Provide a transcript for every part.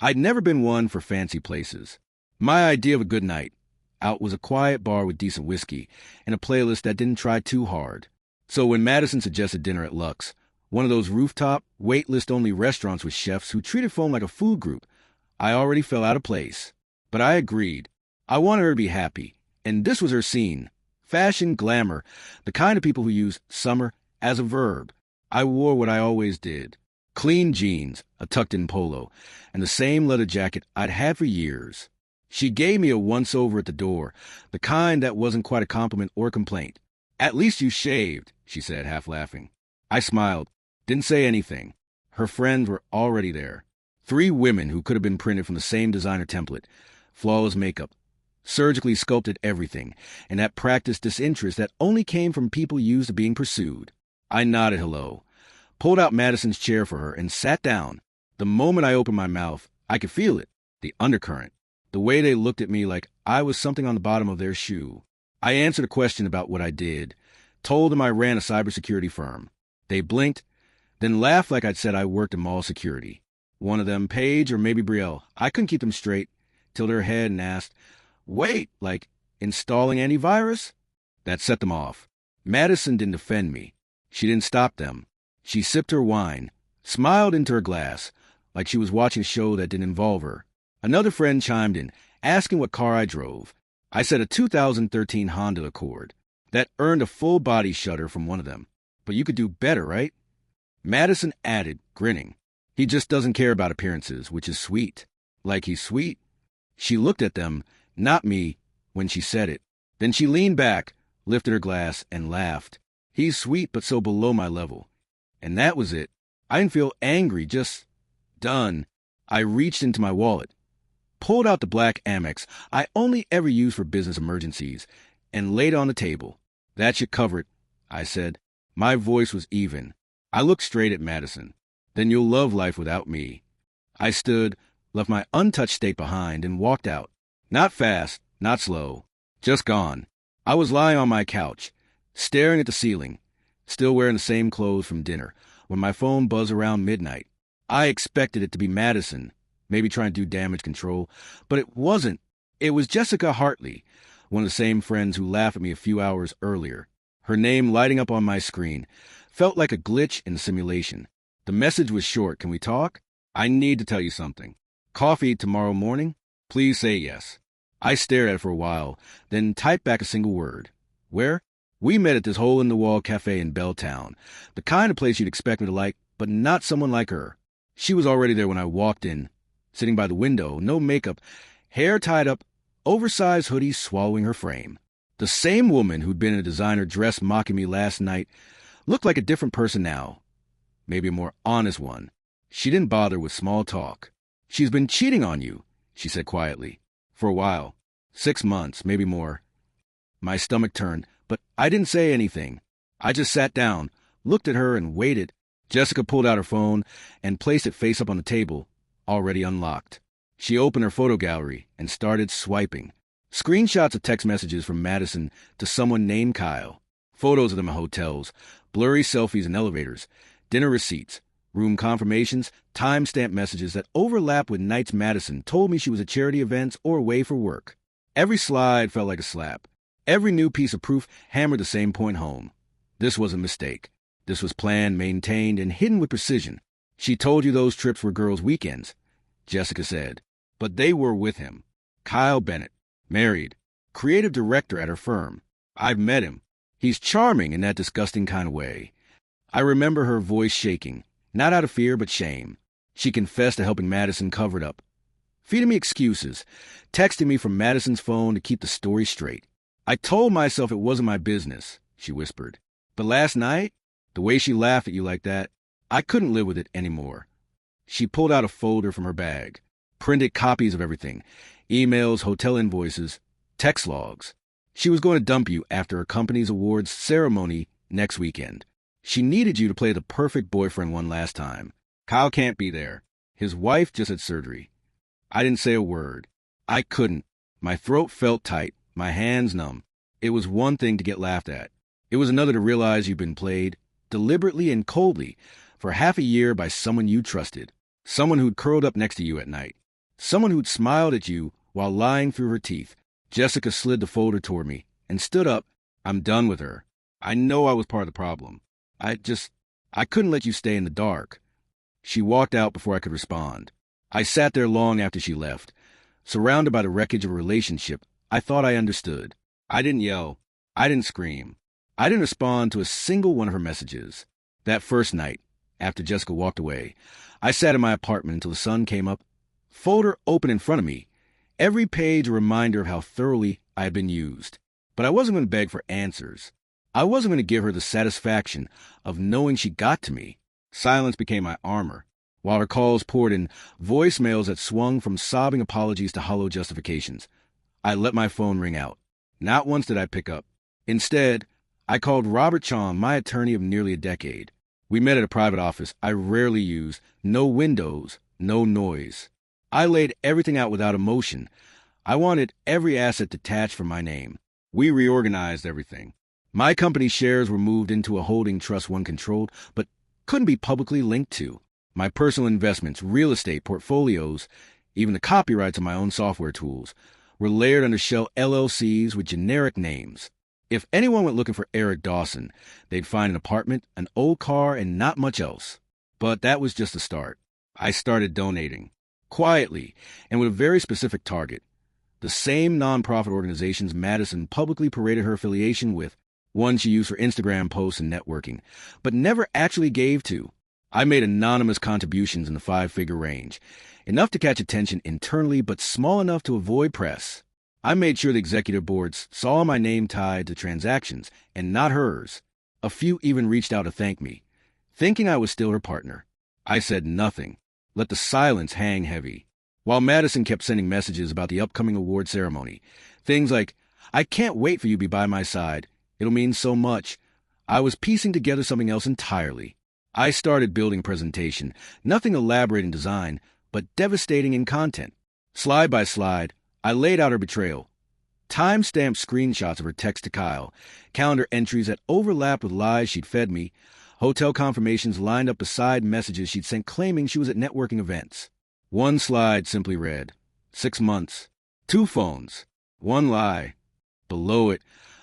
I'd never been one for fancy places. My idea of a good night out was a quiet bar with decent whiskey and a playlist that didn't try too hard. So when Madison suggested dinner at Lux, one of those rooftop, waitlist-only restaurants with chefs who treated phone like a food group, I already fell out of place. But I agreed. I wanted her to be happy, and this was her scene. Fashion, glamour, the kind of people who use summer as a verb. I wore what I always did. Clean jeans, a tucked-in polo, and the same leather jacket I'd had for years. She gave me a once-over at the door, the kind that wasn't quite a compliment or complaint. "At least you shaved," she said, half laughing. I smiled, didn't say anything. Her friends were already there. 3 women who could have been printed from the same designer template. Flawless makeup, surgically sculpted everything, and that practiced disinterest that only came from people used to being pursued. I nodded hello, pulled out Madison's chair for her, and sat down. The moment I opened my mouth, I could feel it, the undercurrent, the way they looked at me like I was something on the bottom of their shoe. I answered a question about what I did, told them I ran a cybersecurity firm. They blinked, then laughed like I'd said I worked in mall security. One of them, Paige or maybe Brielle, I couldn't keep them straight, tilted her head and asked, "Wait, like installing antivirus?" That set them off. Madison didn't defend me. She didn't stop them. She sipped her wine, smiled into her glass, like she was watching a show that didn't involve her. Another friend chimed in, asking what car I drove. I said a 2013 Honda Accord. That earned a full-body shudder from one of them. "But you could do better, right?" Madison added, grinning. "He just doesn't care about appearances, which is sweet." Like he's sweet? She looked at them, not me, when she said it. Then she leaned back, lifted her glass, and laughed. "He's sweet, but so below my level." And that was it. I didn't feel angry, just done. I reached into my wallet, pulled out the black Amex I only ever use for business emergencies, and laid it on the table. "That should cover it," I said. My voice was even. I looked straight at Madison. "Then you'll love life without me." I stood, left my untouched steak behind, and walked out. Not fast, not slow, just gone. I was lying on my couch, staring at the ceiling, still wearing the same clothes from dinner, when my phone buzzed around midnight. I expected it to be Madison, maybe trying to do damage control, but it wasn't. It was Jessica Hartley, one of the same friends who laughed at me a few hours earlier. Her name lighting up on my screen felt like a glitch in the simulation. The message was short. "Can we talk? I need to tell you something. Coffee tomorrow morning? Please say yes." I stared at it for a while, then typed back a single word. "Where?" "We met at this hole-in-the-wall cafe in Belltown, the kind of place you'd expect me to like, but not someone like her." She was already there when I walked in, sitting by the window, no makeup, hair tied up, oversized hoodie swallowing her frame. The same woman who'd been in a designer dress mocking me last night looked like a different person now, maybe a more honest one. She didn't bother with small talk. "She's been cheating on you," she said quietly. "For a while. 6 months, maybe more." My stomach turned, but I didn't say anything. I just sat down, looked at her, and waited. Jessica pulled out her phone and placed it face up on the table, already unlocked. She opened her photo gallery and started swiping. Screenshots of text messages from Madison to someone named Kyle. Photos of them in hotels, blurry selfies in elevators, dinner receipts, room confirmations, timestamp messages that overlap with nights Madison told me she was at charity events or away for work. Every slide felt like a slap. Every new piece of proof hammered the same point home. This was a mistake. This was planned, maintained, and hidden with precision. "She told you those trips were girls' weekends," Jessica said. But they were with him. Kyle Bennett, married, creative director at her firm. I've met him. He's charming in that disgusting kind of way. I remember her voice shaking, not out of fear but shame. She confessed to helping Madison cover it up, feeding me excuses, texting me from Madison's phone to keep the story straight. "I told myself it wasn't my business," she whispered. "But last night, the way she laughed at you like that, I couldn't live with it anymore." She pulled out a folder from her bag, printed copies of everything, emails, hotel invoices, text logs. She was going to dump you after her company's awards ceremony next weekend. She needed you to play the perfect boyfriend one last time. Kyle can't be there. His wife just had surgery. I didn't say a word. I couldn't. My throat felt tight, my hands numb. It was one thing to get laughed at. It was another to realize you'd been played, deliberately and coldly, for half a year by someone you trusted, someone who'd curled up next to you at night, Someone who'd smiled at you while lying through her teeth. Jessica slid the folder toward me and stood up. I'm done with her. I know I was part of the problem. I couldn't let you stay in the dark. She walked out before I could respond. I sat there long after she left. Surrounded by the wreckage of a relationship, I thought I understood. I didn't yell. I didn't scream. I didn't respond to a single one of her messages. That first night, after Jessica walked away, I sat in my apartment until the sun came up. Folder open in front of me. Every page a reminder of how thoroughly I had been used. But I wasn't going to beg for answers. I wasn't going to give her the satisfaction of knowing she got to me. Silence became my armor, while her calls poured in, voicemails that swung from sobbing apologies to hollow justifications. I let my phone ring out. Not once did I pick up. Instead, I called Robert Chong, my attorney of nearly a decade. We met at a private office I rarely use. No windows, no noise. I laid everything out without emotion. I wanted every asset detached from my name. We reorganized everything. My company's shares were moved into a holding trust one controlled, but couldn't be publicly linked to. My personal investments, real estate, portfolios, even the copyrights of my own software tools, were layered under shell LLCs with generic names. If anyone went looking for Eric Dawson, they'd find an apartment, an old car, and not much else. But that was just the start. I started donating. Quietly, and with a very specific target. The same nonprofit organizations Madison publicly paraded her affiliation with, one she used for Instagram posts and networking, but never actually gave to. I made anonymous contributions in the 5-figure range, enough to catch attention internally, but small enough to avoid press. I made sure the executive boards saw my name tied to transactions, and not hers. A few even reached out to thank me, thinking I was still her partner. I said nothing. Let the silence hang heavy. While Madison kept sending messages about the upcoming award ceremony, things like, I can't wait for you to be by my side. It'll mean so much. I was piecing together something else entirely. I started building a presentation, nothing elaborate in design, but devastating in content. Slide by slide, I laid out her betrayal. Time-stamped screenshots of her text to Kyle, calendar entries that overlapped with lies she'd fed me, hotel confirmations lined up beside messages she'd sent claiming she was at networking events. One slide simply read, 6 months, 2 phones, 1 lie. Below it,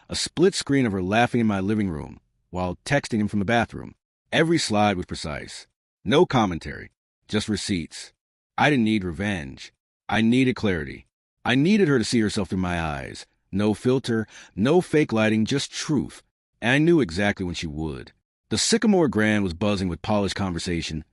a split screen of her laughing in my living room while texting him from the bathroom. Every slide was precise. No commentary, just receipts. I didn't need revenge. I needed clarity. I needed her to see herself through my eyes. No filter, no fake lighting, just truth. And I knew exactly when she would. The Sycamore Grand was buzzing with polished conversation,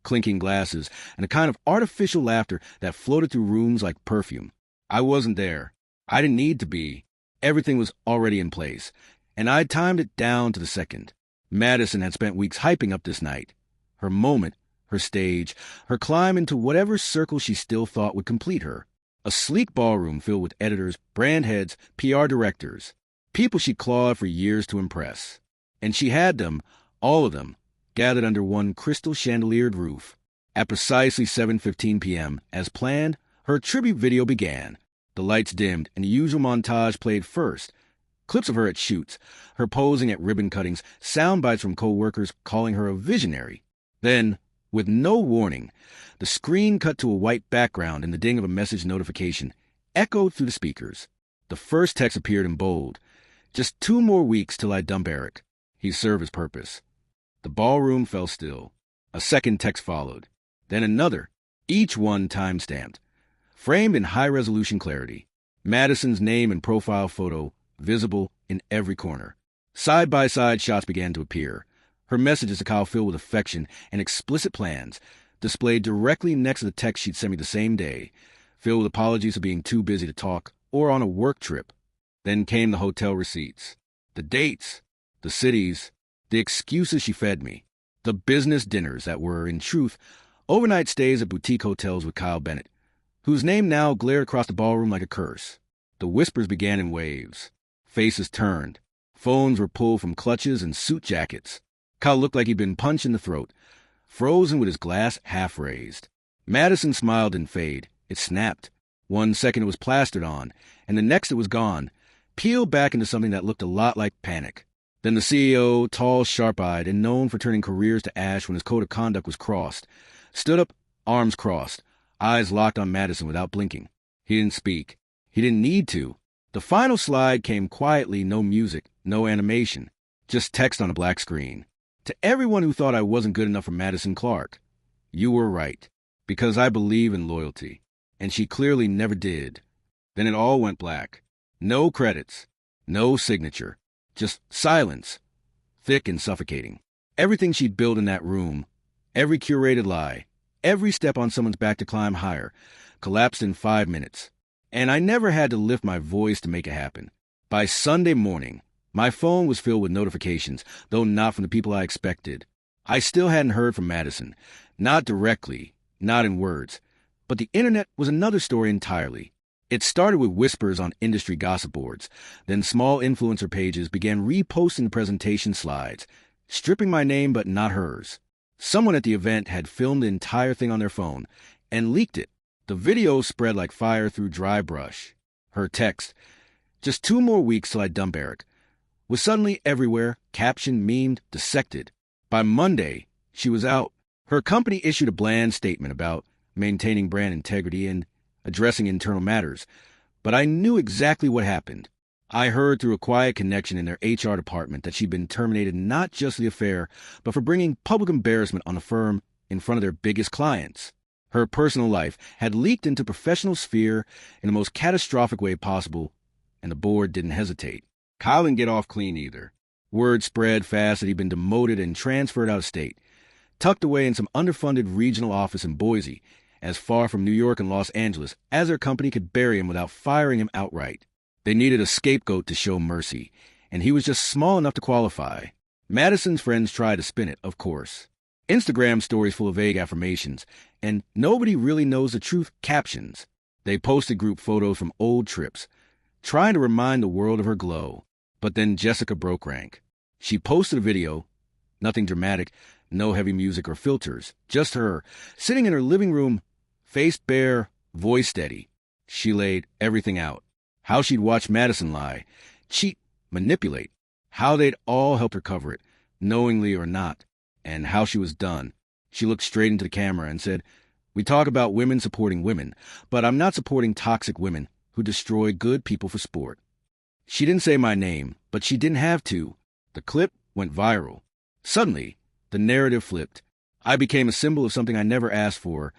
clinking glasses, and a kind of artificial laughter that floated through rooms like perfume. I wasn't there. I didn't need to be. Everything was already in place, and I'd timed it down to the second. Madison had spent weeks hyping up this night. Her moment, her stage, her climb into whatever circle she still thought would complete her. A sleek ballroom filled with editors, brand heads, PR directors, people she'd clawed for years to impress. And she had them, all of them, gathered under one crystal chandeliered roof. At precisely 7:15 p.m., as planned, her tribute video began. The lights dimmed, and the usual montage played first. Clips of her at shoots, her posing at ribbon cuttings, sound bites from co-workers calling her a visionary. Then, with no warning, the screen cut to a white background and the ding of a message notification echoed through the speakers. The first text appeared in bold. Just 2 more weeks till I dump Eric. He'd serve his purpose. The ballroom fell still. A second text followed. Then another, each one time-stamped, framed in high-resolution clarity. Madison's name and profile photo visible in every corner. Side-by-side shots began to appear. Her messages to Kyle filled with affection and explicit plans, displayed directly next to the text she'd sent me the same day, filled with apologies for being too busy to talk or on a work trip. Then came the hotel receipts, the dates, the cities, the excuses she fed me, the business dinners that were, in truth, overnight stays at boutique hotels with Kyle Bennett, whose name now glared across the ballroom like a curse. The whispers began in waves. Faces turned. Phones were pulled from clutches and suit jackets. Kyle looked like he'd been punched in the throat, frozen with his glass half raised. Madison smiled and fade. It snapped. 1 second it was plastered on, and the next it was gone, peeled back into something that looked a lot like panic. Then the CEO, tall, sharp-eyed, and known for turning careers to ash when his code of conduct was crossed, stood up, arms crossed. eyes locked on Madison without blinking. He didn't speak. He didn't need to. The final slide came quietly, no music, no animation, just text on a black screen. To everyone who thought I wasn't good enough for Madison Clark, you were right, because I believe in loyalty, and she clearly never did. Then it all went black. No credits, no signature, just silence, thick and suffocating. Everything she'd built in that room, every curated lie, every step on someone's back to climb higher, collapsed in 5 minutes. And I never had to lift my voice to make it happen. By Sunday morning, my phone was filled with notifications, though not from the people I expected. I still hadn't heard from Madison, not directly, not in words. But the internet was another story entirely. It started with whispers on industry gossip boards. Then small influencer pages began reposting the presentation slides, stripping my name but not hers. Someone at the event had filmed the entire thing on their phone and leaked it. The video spread like fire through dry brush. Her text, "Just 2 more weeks till I dump Eric," was suddenly everywhere, captioned, memed, dissected. By Monday, she was out. Her company issued a bland statement about maintaining brand integrity and addressing internal matters. But I knew exactly what happened. I heard through a quiet connection in their HR department that she'd been terminated not just for the affair, but for bringing public embarrassment on the firm in front of their biggest clients. Her personal life had leaked into professional sphere in the most catastrophic way possible, and the board didn't hesitate. Kyle didn't get off clean either. Word spread fast that he'd been demoted and transferred out of state, tucked away in some underfunded regional office in Boise, as far from New York and Los Angeles as their company could bury him without firing him outright. They needed a scapegoat to show mercy, and he was just small enough to qualify. Madison's friends tried to spin it, of course. Instagram stories full of vague affirmations, and "nobody really knows the truth" captions. They posted group photos from old trips, trying to remind the world of her glow. But then Jessica broke rank. She posted a video, nothing dramatic, no heavy music or filters, just her, sitting in her living room, face bare, voice steady. She laid everything out. How she'd watched Madison lie, cheat, manipulate, how they'd all helped her cover it, knowingly or not, and how she was done. She looked straight into the camera and said, "We talk about women supporting women, but I'm not supporting toxic women who destroy good people for sport." She didn't say my name, but she didn't have to. The clip went viral. Suddenly, the narrative flipped. I became a symbol of something I never asked for: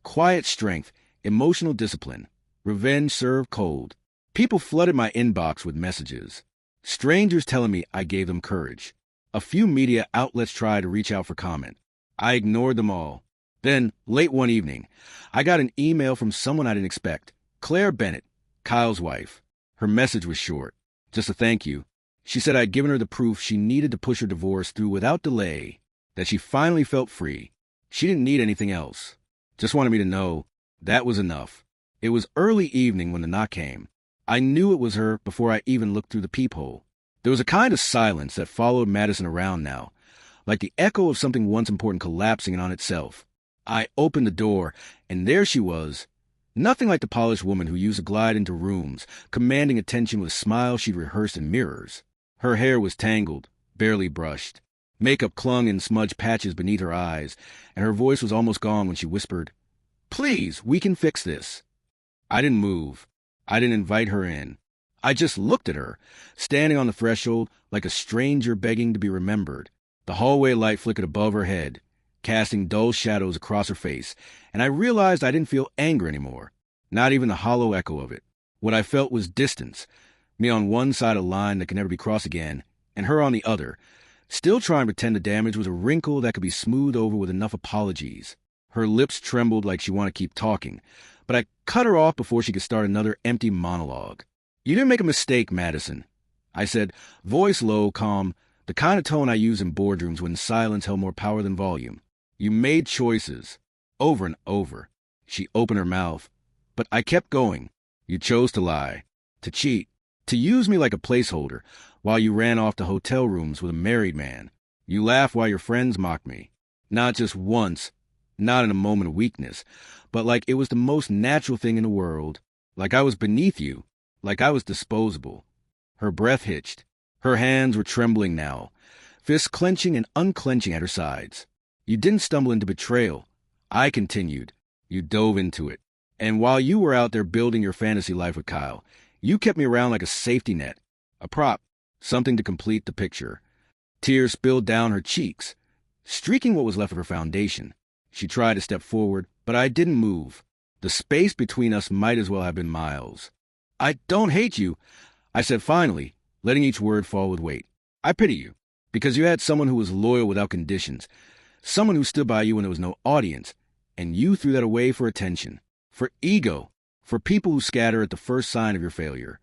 quiet strength, emotional discipline, revenge served cold. People flooded my inbox with messages. Strangers telling me I gave them courage. A few media outlets tried to reach out for comment. I ignored them all. Then, late one evening, I got an email from someone I didn't expect. Claire Bennett, Kyle's wife. Her message was short. Just a thank you. She said I'd given her the proof she needed to push her divorce through without delay, that she finally felt free. She didn't need anything else. Just wanted me to know that was enough. It was early evening when the knock came. I knew it was her before I even looked through the peephole. There was a kind of silence that followed Madison around now, like the echo of something once important collapsing in on itself. I opened the door, and there she was. Nothing like the polished woman who used to glide into rooms, commanding attention with a smile she'd rehearsed in mirrors. Her hair was tangled, barely brushed. Makeup clung in smudged patches beneath her eyes, and her voice was almost gone when she whispered, "Please, we can fix this." I didn't move. I didn't invite her in. I just looked at her, standing on the threshold like a stranger begging to be remembered. The hallway light flickered above her head, casting dull shadows across her face, and I realized I didn't feel anger anymore, not even the hollow echo of it. What I felt was distance, me on one side of a line that could never be crossed again, and her on the other, still trying to pretend the damage was a wrinkle that could be smoothed over with enough apologies. Her lips trembled like she wanted to keep talking, but I cut her off before she could start another empty monologue. "You didn't make a mistake, Madison," I said, voice low, calm, the kind of tone I use in boardrooms when silence held more power than volume. "You made choices, over and over." She opened her mouth, but I kept going. "You chose to lie, to cheat, to use me like a placeholder, while you ran off to hotel rooms with a married man. You laughed while your friends mocked me. Not just once, not in a moment of weakness, but like it was the most natural thing in the world, like I was beneath you, like I was disposable." Her breath hitched. Her hands were trembling now, fists clenching and unclenching at her sides. "You didn't stumble into betrayal," I continued, You dove into it. And while you were out there building your fantasy life with Kyle, you kept me around like a safety net, a prop, something to complete the picture. Tears spilled down her cheeks, streaking what was left of her foundation. She tried to step forward, but I didn't move. The space between us might as well have been miles. I don't hate you, I said finally, letting each word fall with weight. I pity you, because you had someone who was loyal without conditions, someone who stood by you when there was no audience, and you threw that away for attention, for ego, for people who scatter at the first sign of your failure.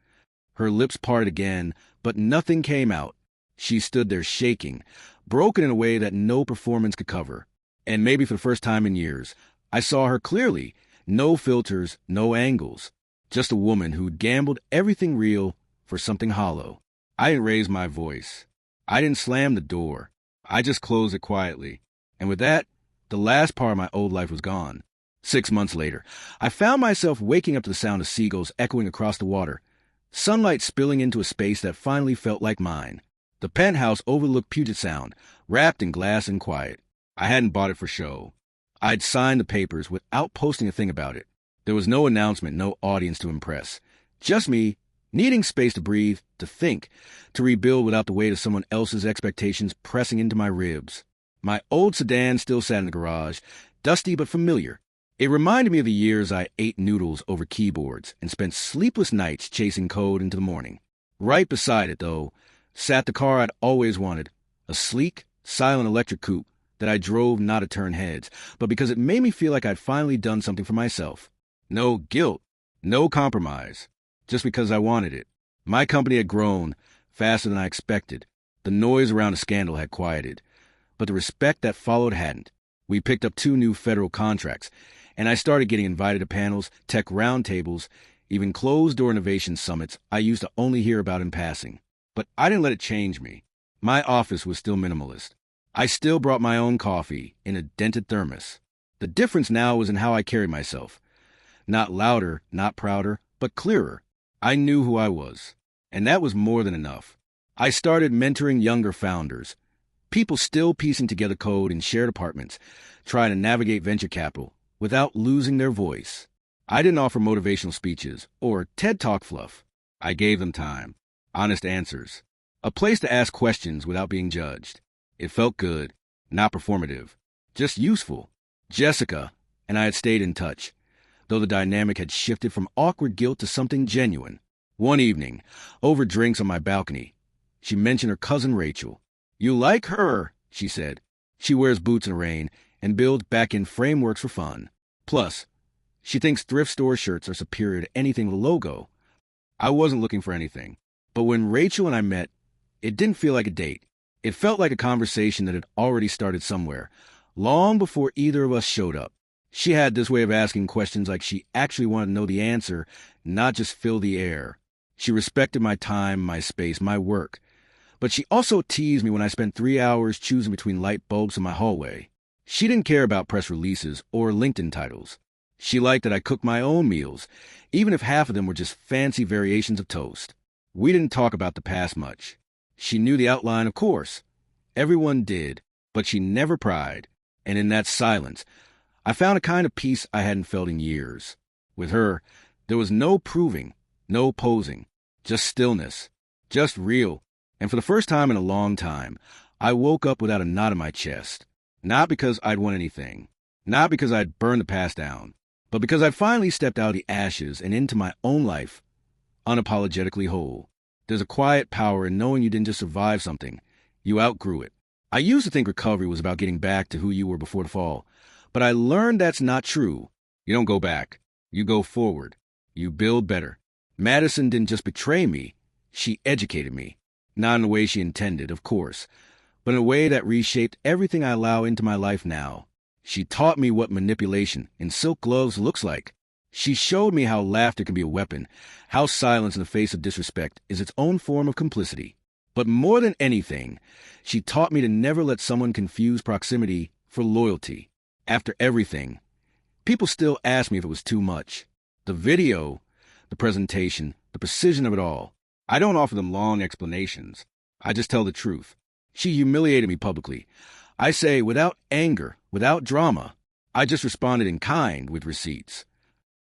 Her lips parted again, but nothing came out. She stood there shaking, broken in a way that no performance could cover. And maybe for the first time in years, I saw her clearly. No filters, no angles. Just a woman who'd gambled everything real for something hollow. I didn't raise my voice. I didn't slam the door. I just closed it quietly. And with that, the last part of my old life was gone. 6 months later, I found myself waking up to the sound of seagulls echoing across the water, sunlight spilling into a space that finally felt like mine. The penthouse overlooked Puget Sound, wrapped in glass and quiet. I hadn't bought it for show. I'd signed the papers without posting a thing about it. There was no announcement, no audience to impress. Just me, needing space to breathe, to think, to rebuild without the weight of someone else's expectations pressing into my ribs. My old sedan still sat in the garage, dusty but familiar. It reminded me of the years I ate noodles over keyboards and spent sleepless nights chasing code into the morning. Right beside it, though, sat the car I'd always wanted, a sleek, silent electric coupe that I drove not to turn heads, but because it made me feel like I'd finally done something for myself. No guilt, no compromise, just because I wanted it. My company had grown faster than I expected. The noise around the scandal had quieted, but the respect that followed hadn't. We picked up 2 new federal contracts, and I started getting invited to panels, tech roundtables, even closed-door innovation summits I used to only hear about in passing. But I didn't let it change me. My office was still minimalist. I still brought my own coffee in a dented thermos. The difference now was in how I carried myself. Not louder, not prouder, but clearer. I knew who I was, and that was more than enough. I started mentoring younger founders, people still piecing together code in shared apartments, trying to navigate venture capital without losing their voice. I didn't offer motivational speeches or TED Talk fluff. I gave them time, honest answers, a place to ask questions without being judged. It felt good, not performative, just useful. Jessica and I had stayed in touch, though the dynamic had shifted from awkward guilt to something genuine. One evening, over drinks on my balcony, she mentioned her cousin Rachel. "You like her," she said. "She wears boots in the rain and builds back-end frameworks for fun. Plus, she thinks thrift store shirts are superior to anything with a logo." I wasn't looking for anything, but when Rachel and I met, it didn't feel like a date. It felt like a conversation that had already started somewhere, long before either of us showed up. She had this way of asking questions like she actually wanted to know the answer, not just fill the air. She respected my time, my space, my work. But she also teased me when I spent 3 hours choosing between light bulbs in my hallway. She didn't care about press releases or LinkedIn titles. She liked that I cooked my own meals, even if half of them were just fancy variations of toast. We didn't talk about the past much. She knew the outline, of course. Everyone did, but she never pried. And in that silence, I found a kind of peace I hadn't felt in years. With her, there was no proving, no posing, just stillness, just real. And for the first time in a long time, I woke up without a knot in my chest. Not because I'd won anything, not because I'd burned the past down, but because I'd finally stepped out of the ashes and into my own life, unapologetically whole. There's a quiet power in knowing you didn't just survive something, you outgrew it. I used to think recovery was about getting back to who you were before the fall, but I learned that's not true. You don't go back. You go forward. You build better. Madison didn't just betray me, she educated me. Not in the way she intended, of course, but in a way that reshaped everything I allow into my life now. She taught me what manipulation in silk gloves looks like. She showed me how laughter can be a weapon, how silence in the face of disrespect is its own form of complicity. But more than anything, she taught me to never let someone confuse proximity for loyalty. After everything, people still ask me if it was too much. The video, the presentation, the precision of it all. I don't offer them long explanations. I just tell the truth. She humiliated me publicly. I say, without anger, without drama, I just responded in kind with receipts.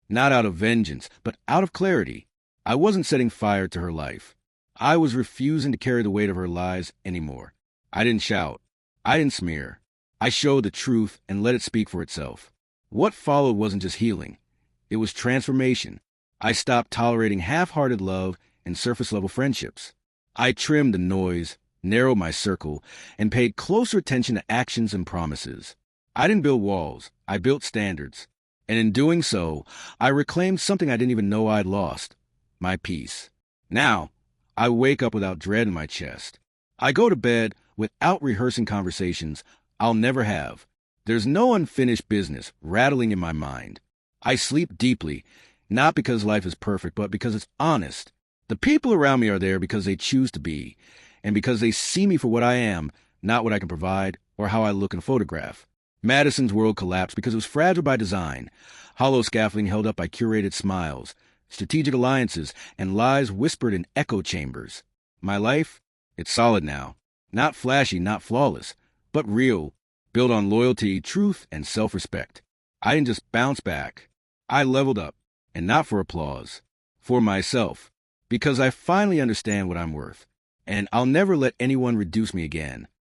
Not out of vengeance, but out of clarity. I wasn't setting fire to her life. I was refusing to carry the weight of her lies anymore. I didn't shout. I didn't smear. I showed the truth and let it speak for itself. What followed wasn't just healing. It was transformation. I stopped tolerating half-hearted love and surface-level friendships. I trimmed the noise, narrowed my circle, and paid closer attention to actions and promises. I didn't build walls. I built standards. And in doing so, I reclaimed something I didn't even know I'd lost: my peace. Now, I wake up without dread in my chest. I go to bed without rehearsing conversations I'll never have. There's no unfinished business rattling in my mind. I sleep deeply, not because life is perfect, but because it's honest. The people around me are there because they choose to be, and because they see me for what I am, not what I can provide or how I look in a photograph. Madison's world collapsed because it was fragile by design, hollow scaffolding held up by curated smiles, strategic alliances, and lies whispered in echo chambers. My life? It's solid now. Not flashy, not flawless, but real, built on loyalty, truth, and self-respect. I didn't just bounce back. I leveled up, and not for applause, for myself, because I finally understand what I'm worth, and I'll never let anyone reduce me again.